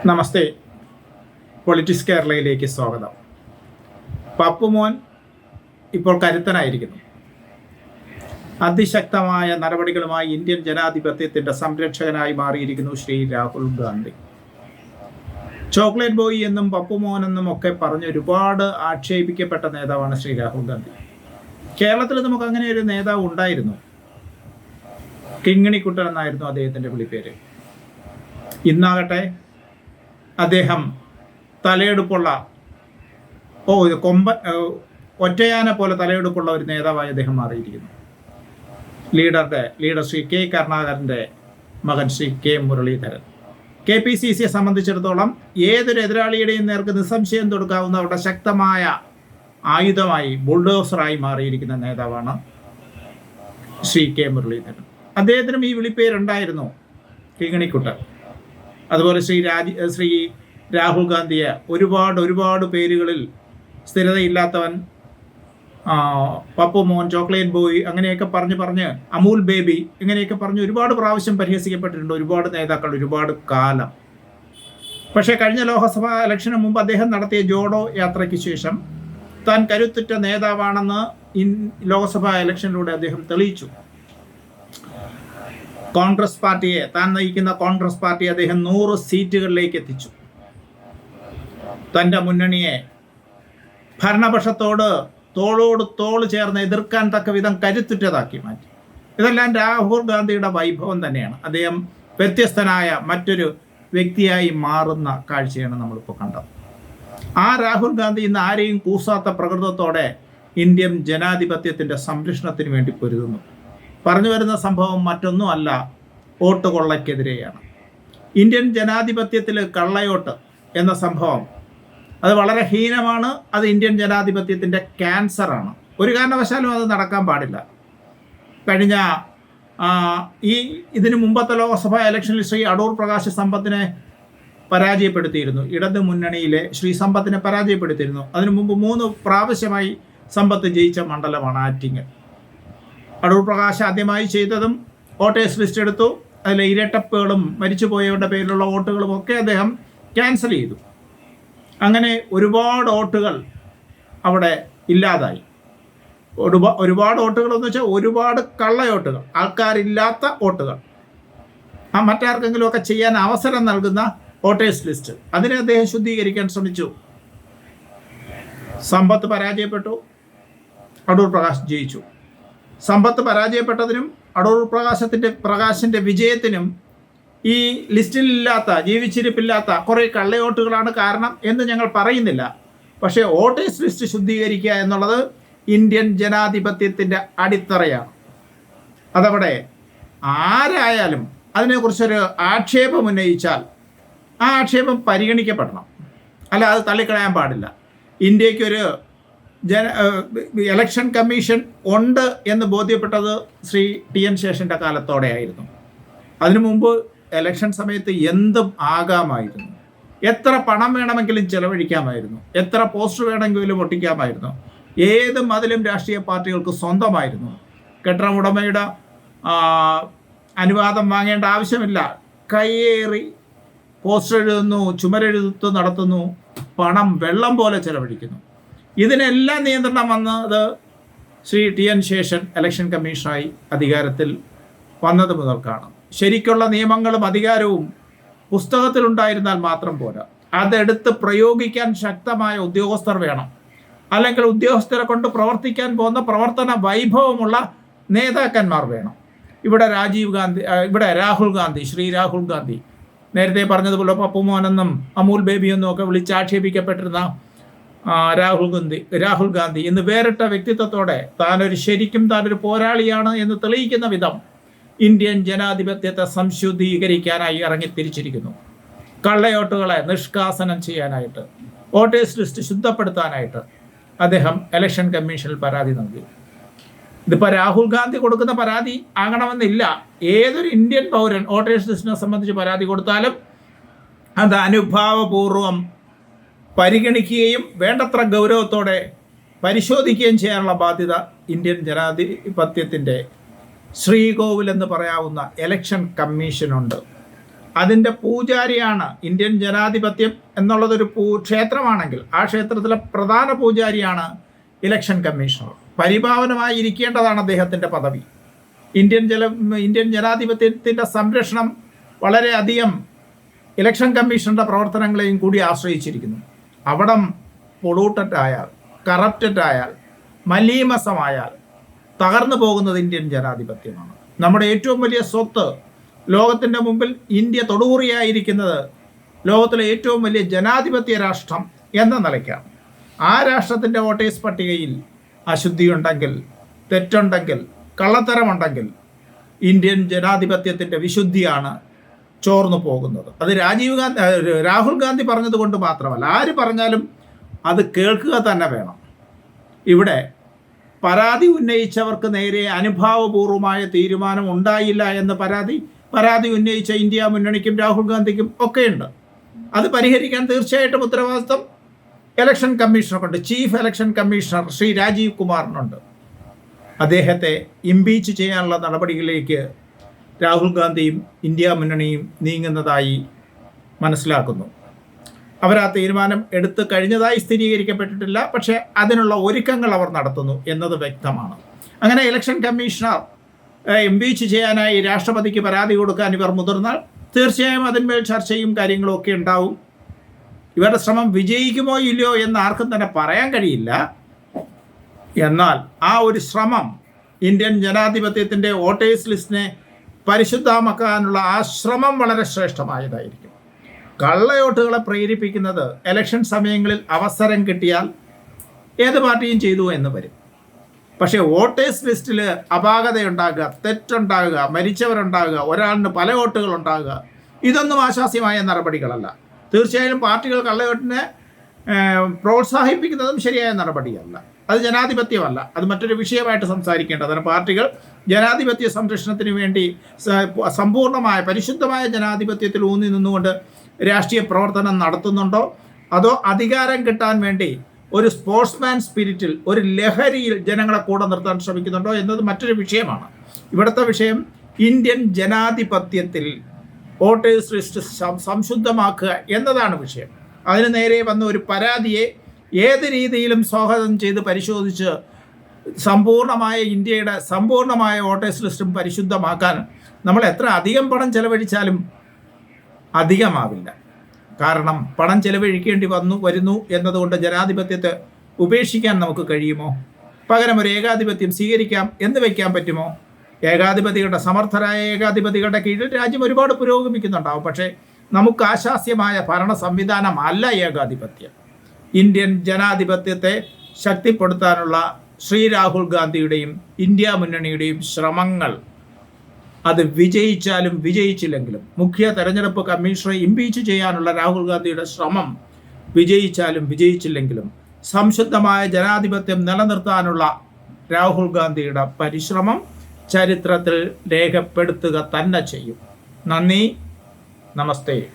നമസ്തേ, politics കേരളയിലേക്ക് സ്വാഗതം. പപ്പുമോൻ ഇപ്പോൾ കരുത്തനായിരിക്കുന്നു. അതിശക്തമായ നടപടികളുമായി ഇന്ത്യൻ ജനാധിപത്യത്തിൻ്റെ സംരക്ഷകനായി മാറിയിരിക്കുന്നു ശ്രീ രാഹുൽ ഗാന്ധി. ചോക്ലേറ്റ് ബോയ് എന്നും പപ്പുമോൻ എന്നും ഒക്കെ പറഞ്ഞ് ഒരുപാട് ആക്ഷേപിക്കപ്പെട്ട നേതാവാണ് ശ്രീ രാഹുൽ ഗാന്ധി. കേരളത്തിൽ നമുക്ക് അങ്ങനെ ഒരു നേതാവ് ഉണ്ടായിരുന്നു. കിങ്ങിണിക്കുട്ടൻ എന്നായിരുന്നു അദ്ദേഹത്തിൻ്റെ വിളിപ്പേര്. ഇന്നാകട്ടെ അദ്ദേഹം തലയെടുപ്പുള്ള ഒറ്റയാനെ പോലെ തലയെടുപ്പുള്ള ഒരു നേതാവായി അദ്ദേഹം മാറിയിരിക്കുന്നു. ലീഡർ ശ്രീ കെ കരുണാകരൻ്റെ മകൻ ശ്രീ കെ മുരളീധരൻ. KPCCയെ സംബന്ധിച്ചിടത്തോളം ഏതൊരു എതിരാളിയുടെയും നേർക്ക് നിസ്സംശയം കൊടുക്കാവുന്ന അവരുടെ ശക്തമായ ആയുധമായി ബുൾഡോസറായി മാറിയിരിക്കുന്ന നേതാവാണ് ശ്രീ കെ മുരളീധരൻ. അദ്ദേഹത്തിനും ഈ വിളിപ്പേരുണ്ടായിരുന്നു, കിങ്ങിണിക്കുട്ടൻ. അതുപോലെ ശ്രീ രാഹുൽ ഗാന്ധിയെ ഒരുപാട് പേരുകളിൽ സ്ഥിരതയില്ലാത്തവൻ, പപ്പുമോൻ, ചോക്ലേറ്റ് ബോയ് അങ്ങനെയൊക്കെ പറഞ്ഞ് അമൂൽ ബേബി ഇങ്ങനെയൊക്കെ പറഞ്ഞ് ഒരുപാട് പ്രാവശ്യം പരിഹസിക്കപ്പെട്ടിട്ടുണ്ട് ഒരുപാട് നേതാക്കൾ ഒരുപാട് കാലം. പക്ഷേ കഴിഞ്ഞ ലോക്സഭാ ഇലക്ഷന് മുമ്പ് അദ്ദേഹം നടത്തിയ ജോഡോ യാത്രയ്ക്ക് ശേഷം താൻ കരുത്തുറ്റ നേതാവാണെന്ന് ലോക്സഭാ ഇലക്ഷനിലൂടെ അദ്ദേഹം തെളിയിച്ചു. താൻ നയിക്കുന്ന കോൺഗ്രസ് പാർട്ടിയെ അദ്ദേഹം 100 സീറ്റുകളിലേക്ക് എത്തിച്ചു. തൻ്റെ മുന്നണിയെ ഭരണപക്ഷത്തോട് തോളോട് തോള് ചേർന്ന് എതിർക്കാൻ തക്ക വിധം കരുത്തുറ്റതാക്കി മാറ്റി. ഇതെല്ലാം രാഹുൽ ഗാന്ധിയുടെ വൈഭവം തന്നെയാണ്. അദ്ദേഹം വ്യത്യസ്തനായ മറ്റൊരു വ്യക്തിയായി മാറുന്ന കാഴ്ചയാണ് നമ്മളിപ്പോൾ കണ്ടത്. ആ രാഹുൽ ഗാന്ധി ഇന്ന് ആരെയും കൂസാത്ത പ്രകൃതത്തോടെ ഇന്ത്യൻ ജനാധിപത്യത്തിൻ്റെ സംരക്ഷണത്തിന് വേണ്ടി പൊരുതുന്നു. പറഞ്ഞു വരുന്ന സംഭവം മറ്റൊന്നുമല്ല, വോട്ട് കൊള്ളയ്ക്കെതിരെയാണ്. ഇന്ത്യൻ ജനാധിപത്യത്തിൽ കള്ളയോട്ട് എന്ന സംഭവം അത് വളരെ ഹീനമാണ്. അത് ഇന്ത്യൻ ജനാധിപത്യത്തിൻ്റെ ക്യാൻസറാണ്. ഒരു കാരണവശാലും അത് നടക്കാൻ പാടില്ല. കഴിഞ്ഞ ഇതിനു മുമ്പത്തെ ലോക്സഭാ ഇലക്ഷനിൽ ശ്രീ അടൂർ പ്രകാശ് സമ്പത്തിനെ പരാജയപ്പെടുത്തിയിരുന്നു. ഇടത് മുന്നണിയിലെ ശ്രീ സമ്പത്തിനെ പരാജയപ്പെടുത്തിയിരുന്നു. അതിനു മുമ്പ് 3 പ്രാവശ്യമായി സമ്പത്ത് ജയിച്ച മണ്ഡലമാണ് ആറ്റിങ്ങൽ. അടൂർ പ്രകാശ് ആദ്യമായി ചെയ്തതും വോട്ടേഴ്സ് ലിസ്റ്റ് എടുത്തു. അതിലെ ഇരട്ടപ്പുകളും മരിച്ചുപോയവരുടെ പേരിലുള്ള വോട്ടുകളും ഒക്കെ അദ്ദേഹം ക്യാൻസൽ ചെയ്തു. അങ്ങനെ ഒരുപാട് വോട്ടുകൾ അവിടെ ഇല്ലാതായി. ഒരുപാട് വോട്ടുകൾ എന്ന് വെച്ചാൽ ഒരുപാട് കള്ളവോട്ടുകൾ, ആൾക്കാരില്ലാത്ത വോട്ടുകൾ, മറ്റാർക്കെങ്കിലും ഒക്കെ ചെയ്യാൻ അവസരം നൽകുന്ന വോട്ടേഴ്സ് ലിസ്റ്റ്, അതിനെ അദ്ദേഹം ശുദ്ധീകരിക്കാൻ ശ്രമിച്ചു. സമ്പത്ത് പരാജയപ്പെട്ടു, അടൂർ പ്രകാശ് ജയിച്ചു. സമ്പത്ത് പരാജയപ്പെട്ടതിനും അടൂർ പ്രകാശിൻ്റെ വിജയത്തിനും ഈ ലിസ്റ്റിലില്ലാത്ത, ജീവിച്ചിരിപ്പില്ലാത്ത കുറേ കള്ളവോട്ടുകളാണ് കാരണം എന്ന് ഞങ്ങൾ പറയുന്നില്ല. പക്ഷേ വോട്ടേഴ്സ് ലിസ്റ്റ് ശുദ്ധീകരിക്കുക എന്നുള്ളത് ഇന്ത്യൻ ജനാധിപത്യത്തിൻ്റെ അടിത്തറയാണ്. അതവിടെ ആരായാലും അതിനെക്കുറിച്ചൊരു ആക്ഷേപം ഉന്നയിച്ചാൽ ആ ആക്ഷേപം പരിഗണിക്കപ്പെടണം, അല്ല അത് തള്ളിക്കളയാൻ പാടില്ല. ഇന്ത്യക്കൊരു ഇലക്ഷൻ കമ്മീഷൻ ഉണ്ട് എന്ന് ബോധ്യപ്പെട്ടത് ശ്രീ TN ശേഷൻ്റെ കാലത്തോടെയായിരുന്നു. അതിനു മുമ്പ് ഇലക്ഷൻ സമയത്ത് എന്തും ആകാമായിരുന്നു. എത്ര പണം വേണമെങ്കിലും ചെലവഴിക്കാമായിരുന്നു, എത്ര പോസ്റ്റർ വേണമെങ്കിലും ഒട്ടിക്കാമായിരുന്നു. ഏത് മതിലും രാഷ്ട്രീയ പാർട്ടികൾക്ക് സ്വന്തമായിരുന്നു. കെട്ടിടമുടമയുടെ അനുവാദം വാങ്ങേണ്ട ആവശ്യമില്ല. കയ്യേറി പോസ്റ്റർ എഴുതുന്നു, ചുമരെഴുത്ത് നടത്തുന്നു, പണം വെള്ളം പോലെ ചെലവഴിക്കുന്നു. ഇതിനെല്ലാം നിയന്ത്രണം വന്നത് ശ്രീ TN ശേഷൻ ഇലക്ഷൻ കമ്മീഷനായി അധികാരത്തിൽ വന്നത് മുതൽക്കാണ്. ശരിക്കുള്ള നിയമങ്ങളും അധികാരവും പുസ്തകത്തിലുണ്ടായിരുന്നാൽ മാത്രം പോരാ, അതെടുത്ത് പ്രയോഗിക്കാൻ ശക്തമായ ഉദ്യോഗസ്ഥർ വേണം. അല്ലെങ്കിൽ ഉദ്യോഗസ്ഥരെ കൊണ്ട് പ്രവർത്തിക്കാൻ പോകുന്ന പ്രവർത്തന വൈഭവമുള്ള നേതാക്കന്മാർ വേണം. ഇവിടെ ശ്രീ രാഹുൽ ഗാന്ധി നേരത്തെ പറഞ്ഞതുപോലെ പപ്പുമോനെന്നും അമൂൽ ബേബിയെന്നും ഒക്കെ വിളിച്ചാക്ഷേപിക്കപ്പെട്ടിരുന്ന രാഹുൽ ഗാന്ധി ഇന്ന് വേറിട്ട വ്യക്തിത്വത്തോടെ താനൊരു പോരാളിയാണ് എന്ന് തെളിയിക്കുന്ന വിധം ഇന്ത്യൻ ജനാധിപത്യത്തെ സംശുദ്ധീകരിക്കാനായി ഇറങ്ങിത്തിരിച്ചിരിക്കുന്നു. കള്ളയോട്ടുകളെ നിഷ്കാസനം ചെയ്യാനായിട്ട്, വോട്ടേഴ്സ് ലിസ്റ്റ് ശുദ്ധപ്പെടുത്താനായിട്ട് അദ്ദേഹം ഇലക്ഷൻ കമ്മീഷനിൽ പരാതി നൽകി. ഇതിപ്പോൾ രാഹുൽ ഗാന്ധി കൊടുക്കുന്ന പരാതി ആകണമെന്നില്ല. ഏതൊരു ഇന്ത്യൻ പൗരൻ വോട്ടേഴ്സ് ലിസ്റ്റിനെ സംബന്ധിച്ച് പരാതി കൊടുത്താലും അത് അനുഭാവപൂർവം പരിഗണിക്കുകയും വേണ്ടത്ര ഗൗരവത്തോടെ പരിശോധിക്കുകയും ചെയ്യാനുള്ള ബാധ്യത ഇന്ത്യൻ ജനാധിപത്യത്തിൻ്റെ ശ്രീകോവിൽ എന്ന് പറയാവുന്ന ഇലക്ഷൻ കമ്മീഷനുണ്ട്. അതിൻ്റെ പൂജാരിയാണ് ഇന്ത്യൻ ജനാധിപത്യം എന്നുള്ളതൊരു ക്ഷേത്രമാണെങ്കിൽ ആ ക്ഷേത്രത്തിലെ പ്രധാന പൂജാരിയാണ് ഇലക്ഷൻ കമ്മീഷണർ. പരിപാവനമായി ഇരിക്കേണ്ടതാണ് അദ്ദേഹത്തിൻ്റെ പദവി. ഇന്ത്യൻ ജനാധിപത്യത്തിൻ്റെ സംരക്ഷണം വളരെയധികം ഇലക്ഷൻ കമ്മീഷൻ്റെ പ്രവർത്തനങ്ങളെയും കൂടി ആശ്രയിച്ചിരിക്കുന്നു. അവിടം പൊളൂട്ടഡ് ആയാൽ, കറപ്റ്റഡ് ആയാൽ, മലീമസമായാൽ തകർന്നു പോകുന്നത് ഇന്ത്യൻ ജനാധിപത്യമാണ്. നമ്മുടെ ഏറ്റവും വലിയ സ്വത്ത്, ലോകത്തിൻ്റെ മുമ്പിൽ ഇന്ത്യ തൊടുകുറിയായിരിക്കുന്നത് ലോകത്തിലെ ഏറ്റവും വലിയ ജനാധിപത്യ രാഷ്ട്രം എന്ന നിലയ്ക്കാണ്. ആ രാഷ്ട്രത്തിൻ്റെ വോട്ടേഴ്സ് പട്ടികയിൽ അശുദ്ധിയുണ്ടെങ്കിൽ, തെറ്റുണ്ടെങ്കിൽ, കള്ളത്തരമുണ്ടെങ്കിൽ ഇന്ത്യൻ ജനാധിപത്യത്തിൻ്റെ വിശുദ്ധിയാണ് ചോർന്നു പോകുന്നത്. അത് രാഹുൽ ഗാന്ധി പറഞ്ഞതുകൊണ്ട് മാത്രമല്ല, ആര് പറഞ്ഞാലും അത് കേൾക്കുക തന്നെ വേണം. ഇവിടെ പരാതി ഉന്നയിച്ചവർക്ക് നേരെ അനുഭാവപൂർവമായ തീരുമാനം ഉണ്ടായില്ല എന്ന പരാതി ഉന്നയിച്ച ഇന്ത്യ മുന്നണിക്കും രാഹുൽ ഗാന്ധിക്കും ഒക്കെയുണ്ട്. അത് പരിഹരിക്കാൻ തീർച്ചയായിട്ടും ഉത്തരവാദിത്വം ഇലക്ഷൻ കമ്മീഷണർക്കുണ്ട്. Chief election commissioner Shri Rajeev കുമാറിനുണ്ട്. അദ്ദേഹത്തെ ഇംപീച്ച് ചെയ്യാനുള്ള നടപടികളിലേക്ക് രാഹുൽ ഗാന്ധിയും ഇന്ത്യ മുന്നണിയും നീങ്ങുന്നതായി മനസ്സിലാക്കുന്നു. അവർ ആ തീരുമാനം എടുത്തു കഴിഞ്ഞതായി സ്ഥിരീകരിക്കപ്പെട്ടിട്ടില്ല, പക്ഷേ അതിനുള്ള ഒരുക്കങ്ങൾ അവർ നടത്തുന്നു എന്നത് വ്യക്തമാണ്. അങ്ങനെ ഇലക്ഷൻ കമ്മീഷണർ ഇംപീച്ച് ചെയ്യാനായി രാഷ്ട്രപതിക്ക് പരാതി കൊടുക്കാൻ ഇവർ മുതിർന്നാൽ തീർച്ചയായും അതിന്മേൽ ചർച്ചയും കാര്യങ്ങളും ഒക്കെ ഉണ്ടാവും. ഇവരുടെ ശ്രമം വിജയിക്കുമോ ഇല്ലയോ എന്ന് ആർക്കും തന്നെ പറയാൻ കഴിയില്ല. എന്നാൽ ആ ഒരു ശ്രമം ഇന്ത്യൻ ജനാധിപത്യത്തിൻ്റെ വോട്ടേഴ്സ് ലിസ്റ്റിനെ പരിശുദ്ധമാക്കാനുള്ള ആ ശ്രമം വളരെ ശ്രേഷ്ഠമായതായിരിക്കും. കള്ളവോട്ടുകളെ പ്രേരിപ്പിക്കുന്നത് ഇലക്ഷൻ സമയങ്ങളിൽ അവസരം കിട്ടിയാൽ ഏത് പാർട്ടിയും ചെയ്തു എന്ന് വരും. പക്ഷേ വോട്ടേഴ്സ് ലിസ്റ്റിൽ അപാകതയുണ്ടാകുക, തെറ്റുണ്ടാകുക, മരിച്ചവരുണ്ടാകുക, ഒരാളിന് പല വോട്ടുകൾ ഉണ്ടാകുക, ഇതൊന്നും ആശാസ്യമായ നടപടികളല്ല. തീർച്ചയായും പാർട്ടികൾ കള്ളവോട്ടിനെ പ്രോത്സാഹിപ്പിക്കുന്നതും ശരിയായ നടപടിയല്ല. അത് ജനാധിപത്യമല്ല. അത് മറ്റൊരു വിഷയമായിട്ട് സംസാരിക്കേണ്ടതാണ്. പാർട്ടികൾ ജനാധിപത്യ സംരക്ഷണത്തിന് വേണ്ടി സമ്പൂർണ്ണമായ പരിശുദ്ധമായ ജനാധിപത്യത്തിൽ ഊന്നി നിന്നുകൊണ്ട് രാഷ്ട്രീയ പ്രവർത്തനം നടത്തുന്നുണ്ടോ, അതോ അധികാരം കിട്ടാൻ വേണ്ടി ഒരു സ്പോർട്സ്മാൻ സ്പിരിറ്റിൽ, ഒരു ലഹരിയിൽ ജനങ്ങളെ കൂടെ നിർത്താൻ ശ്രമിക്കുന്നുണ്ടോ എന്നത് മറ്റൊരു വിഷയമാണ്. ഇവിടുത്തെ വിഷയം ഇന്ത്യൻ ജനാധിപത്യത്തിൽ വോട്ടേഴ്സ് ലിസ്റ്റ് സംശുദ്ധമാക്കുക എന്നതാണ് വിഷയം. അതിന് നേരെ വന്ന ഒരു പരാതിയെ ഏത് രീതിയിലും സ്വാഗതം ചെയ്ത് പരിശോധിച്ച് ഇന്ത്യയുടെ സമ്പൂർണ്ണമായ വോട്ടേഴ്സ് ലിസ്റ്റും പരിശുദ്ധമാക്കാൻ നമ്മൾ എത്ര അധികം പണം ചെലവഴിച്ചാലും അധികമാവില്ല. കാരണം പണം ചെലവഴിക്കേണ്ടി വരുന്നു എന്നതുകൊണ്ട് ജനാധിപത്യത്തെ ഉപേക്ഷിക്കാൻ നമുക്ക് കഴിയുമോ? പകരം ഒരു ഏകാധിപത്യം സ്വീകരിക്കാം എന്ന് വയ്ക്കാൻ പറ്റുമോ? സമർത്ഥരായ ഏകാധിപതികളുടെ കീഴിൽ രാജ്യം ഒരുപാട് പുരോഗമിക്കുന്നുണ്ടാവും. പക്ഷേ നമുക്ക് ആശാസ്യമായ ഭരണ സംവിധാനമല്ല ഏകാധിപത്യം. ഇന്ത്യൻ ജനാധിപത്യത്തെ ശക്തിപ്പെടുത്താനുള്ള ശ്രീ രാഹുൽ ഗാന്ധിയുടെയും ഇന്ത്യ മുന്നണിയുടെയും ശ്രമങ്ങൾ അത് വിജയിച്ചാലും വിജയിച്ചില്ലെങ്കിലും, മുഖ്യ തെരഞ്ഞെടുപ്പ് കമ്മീഷണറെ ഇംപീച്ച് ചെയ്യാനുള്ള രാഹുൽ ഗാന്ധിയുടെ ശ്രമം വിജയിച്ചാലും വിജയിച്ചില്ലെങ്കിലും സംശുദ്ധമായ ജനാധിപത്യം നിലനിർത്താനുള്ള രാഹുൽ ഗാന്ധിയുടെ പരിശ്രമം ചരിത്രത്തിൽ രേഖപ്പെടുത്തുക തന്നെ ചെയ്യും. നന്ദി, നമസ്തേ.